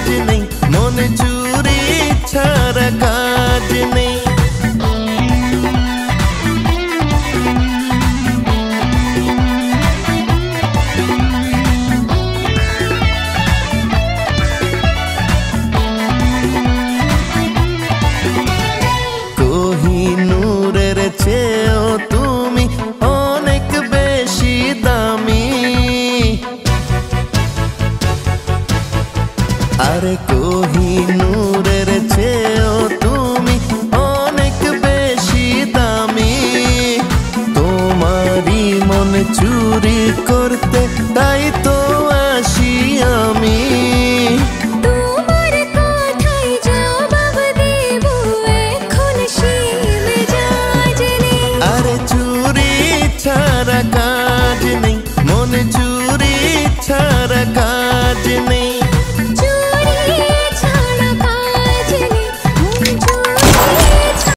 কাজ নেই, মনে চুরি ছাড়া কাজ নেই। কোহিনূরের চেয়েও তুমি অনেক বেশি দামি। আরে কোহিনূরের চেয়েও তুমি অনেক বেশি দামি। তোমারই মন চুরি করতে তাই তো আসি আমি। ছাড়া কাজ নেই, মনে চুরি ছাড়া